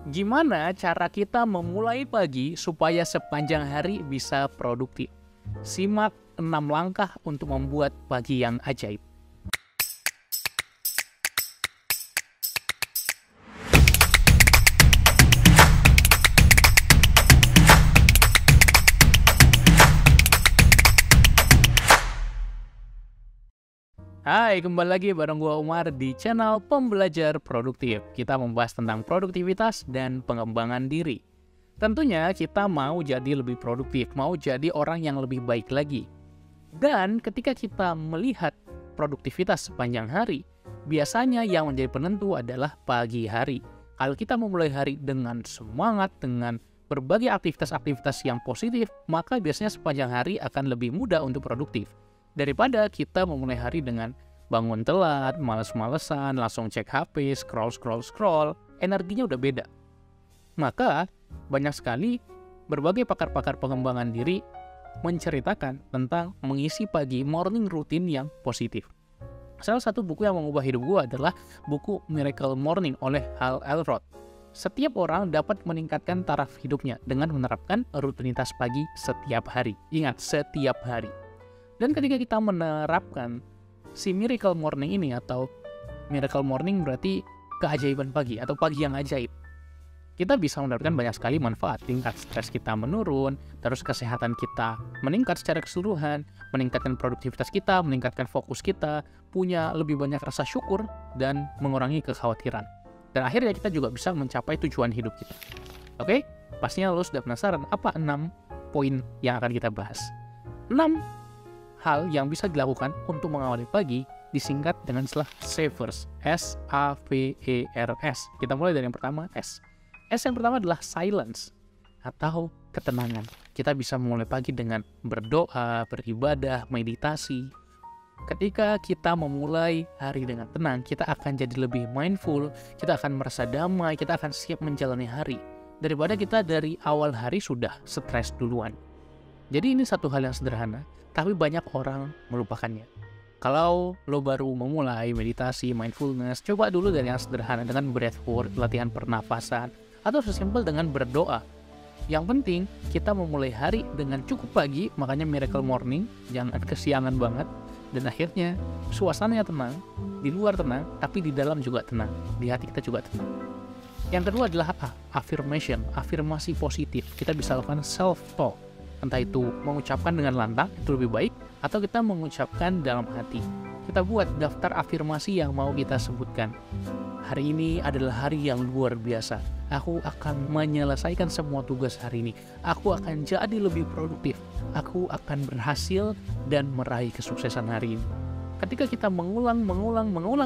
Gimana cara kita memulai pagi supaya sepanjang hari bisa produktif? Simak 6 langkah untuk membuat pagi yang ajaib. Hai, kembali lagi bareng gua Umar di channel Pembelajar Produktif. Kita membahas tentang produktivitas dan pengembangan diri. Tentunya kita mau jadi lebih produktif, mau jadi orang yang lebih baik lagi. Dan ketika kita melihat produktivitas sepanjang hari, biasanya yang menjadi penentu adalah pagi hari. Kalau kita memulai hari dengan semangat, dengan berbagai aktivitas-aktivitas yang positif, maka biasanya sepanjang hari akan lebih mudah untuk produktif. Daripada kita memulai hari dengan bangun telat, males-malesan, langsung cek HP, scroll, energinya udah beda. Maka banyak sekali berbagai pakar-pakar pengembangan diri menceritakan tentang mengisi pagi morning routine yang positif. Salah satu buku yang mengubah hidup gue adalah buku Miracle Morning oleh Hal Elrod. Setiap orang dapat meningkatkan taraf hidupnya dengan menerapkan rutinitas pagi setiap hari. Ingat, setiap hari. Dan ketika kita menerapkan si Miracle Morning ini, atau Miracle Morning berarti keajaiban pagi atau pagi yang ajaib, kita bisa mendapatkan banyak sekali manfaat. Tingkat stres kita menurun, terus kesehatan kita meningkat secara keseluruhan, meningkatkan produktivitas kita, meningkatkan fokus kita, punya lebih banyak rasa syukur, dan mengurangi kekhawatiran. Dan akhirnya kita juga bisa mencapai tujuan hidup kita. Oke? Pastinya lo sudah penasaran apa 6 poin yang akan kita bahas. 6 hal yang bisa dilakukan untuk mengawali pagi disingkat dengan istilah SAVERS. S-A-V-E-R-S. Kita mulai dari yang pertama, S. S yang pertama adalah silence atau ketenangan. Kita bisa memulai pagi dengan berdoa, beribadah, meditasi. Ketika kita memulai hari dengan tenang, kita akan jadi lebih mindful, kita akan merasa damai, kita akan siap menjalani hari. Daripada kita dari awal hari sudah stres duluan. Jadi ini satu hal yang sederhana, tapi banyak orang melupakannya. Kalau lo baru memulai meditasi, mindfulness, coba dulu dari yang sederhana dengan breathwork, latihan pernafasan, atau sesimpel dengan berdoa. Yang penting, kita memulai hari dengan cukup pagi, makanya Miracle Morning, jangan kesiangan banget. Dan akhirnya, suasananya tenang, di luar tenang, tapi di dalam juga tenang, di hati kita juga tenang. Yang kedua adalah affirmation, afirmasi positif. Kita bisa lakukan self-talk. Entah itu mengucapkan dengan lantang, itu lebih baik, atau kita mengucapkan dalam hati. Kita buat daftar afirmasi yang mau kita sebutkan. Hari ini adalah hari yang luar biasa. Aku akan menyelesaikan semua tugas hari ini. Aku akan jadi lebih produktif. Aku akan berhasil dan meraih kesuksesan hari ini. Ketika kita mengulang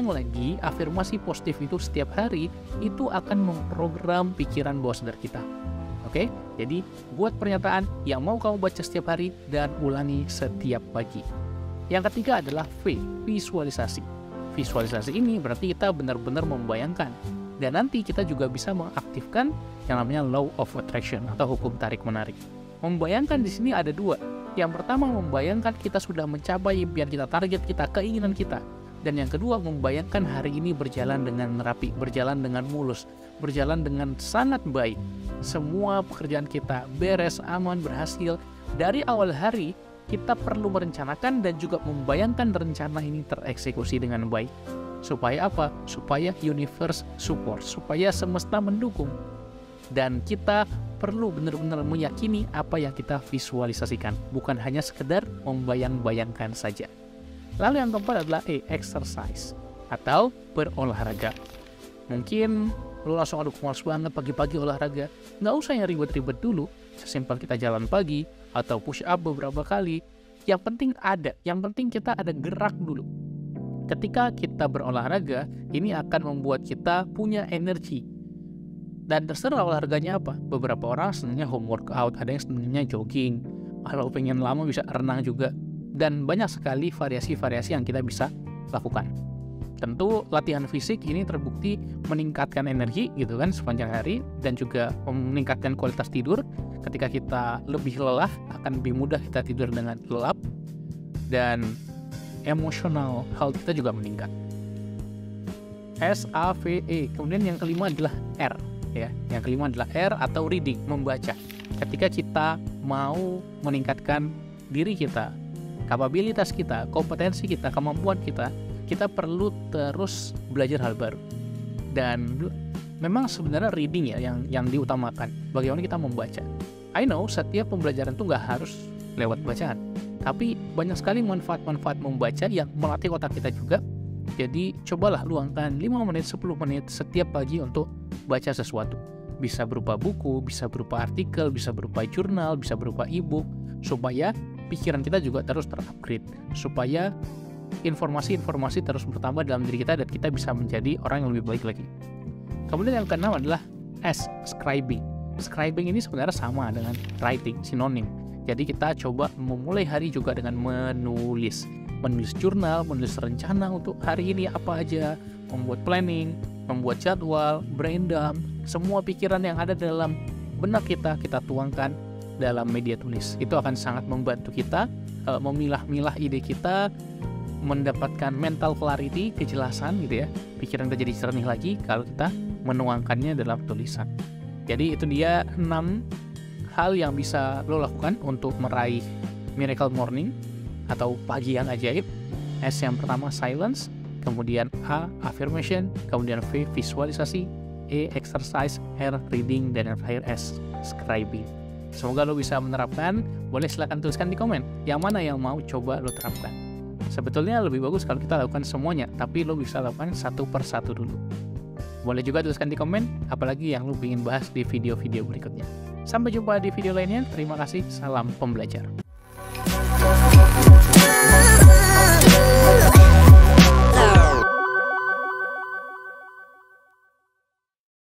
lagi afirmasi positif itu setiap hari, itu akan memprogram pikiran bawah sadar kita. Oke, jadi buat pernyataan yang mau kamu baca setiap hari dan ulangi setiap pagi. Yang ketiga adalah V, visualisasi. Visualisasi ini berarti kita benar-benar membayangkan. Dan nanti kita juga bisa mengaktifkan yang namanya Law of Attraction atau hukum tarik-menarik. Membayangkan di sini ada dua. Yang pertama, membayangkan kita sudah mencapai impian kita, target kita, keinginan kita. Dan yang kedua, membayangkan hari ini berjalan dengan rapi, berjalan dengan mulus, berjalan dengan sangat baik. Semua pekerjaan kita beres, aman, berhasil. Dari awal hari, kita perlu merencanakan dan juga membayangkan rencana ini tereksekusi dengan baik. Supaya apa? Supaya universe support, supaya semesta mendukung. Dan kita perlu benar-benar meyakini apa yang kita visualisasikan, bukan hanya sekedar membayang-bayangkan saja. Lalu yang keempat adalah exercise atau berolahraga. Mungkin lo langsung aduh males banget pagi-pagi olahraga. Nggak usah yang ribet-ribet dulu. Sesimpel kita jalan pagi atau push up beberapa kali. Yang penting kita ada gerak dulu. Ketika kita berolahraga, ini akan membuat kita punya energi. Dan terserah olahraganya apa. Beberapa orang senangnya home workout, ada yang senangnya jogging. Kalau pengen lama bisa renang juga. Dan banyak sekali variasi-variasi yang kita bisa lakukan. Tentu latihan fisik ini terbukti meningkatkan energi gitu kan sepanjang hari, dan juga meningkatkan kualitas tidur. Ketika kita lebih lelah, akan lebih mudah kita tidur dengan lelap, dan emotional health kita juga meningkat. SAVE. Kemudian yang kelima adalah R. ya. Yang kelima adalah R atau reading, membaca. Ketika kita mau meningkatkan diri kita, kapabilitas kita, kompetensi kita, kemampuan kita perlu terus belajar hal baru. Dan memang sebenarnya reading ya yang diutamakan. Bagaimana kita membaca. I know setiap pembelajaran itu nggak harus lewat bacaan, tapi banyak sekali manfaat-manfaat membaca yang melatih otak kita juga. Jadi cobalah luangkan 5 menit, 10 menit setiap pagi untuk baca sesuatu. Bisa berupa buku, bisa berupa artikel, bisa berupa jurnal, bisa berupa e-book, supaya pikiran kita juga terus terupgrade, supaya informasi-informasi terus bertambah dalam diri kita dan kita bisa menjadi orang yang lebih baik lagi. Kemudian yang keenam adalah S, scribing. Scribing ini sebenarnya sama dengan writing, sinonim. Jadi kita coba memulai hari juga dengan menulis jurnal, menulis rencana untuk hari ini apa aja, membuat planning, membuat jadwal, brain dump, semua pikiran yang ada dalam benak kita tuangkan dalam media tulis. Itu akan sangat membantu kita memilah-milah ide kita, mendapatkan mental clarity, kejelasan gitu ya. Pikiran kita jadi jernih lagi kalau kita menuangkannya dalam tulisan. Jadi itu dia 6 hal yang bisa lo lakukan untuk meraih miracle morning atau pagi yang ajaib. S yang pertama silence, kemudian A affirmation, kemudian V visualisasi, E exercise, R reading, dan yang terakhir S scribing. Semoga lo bisa menerapkan. Boleh silahkan tuliskan di komen yang mana yang mau coba lo terapkan. Sebetulnya lebih bagus kalau kita lakukan semuanya, tapi lo bisa lakukan satu per satu dulu. Boleh juga tuliskan di komen apalagi yang lo ingin bahas di video-video berikutnya. Sampai jumpa di video lainnya. Terima kasih. Salam pembelajar.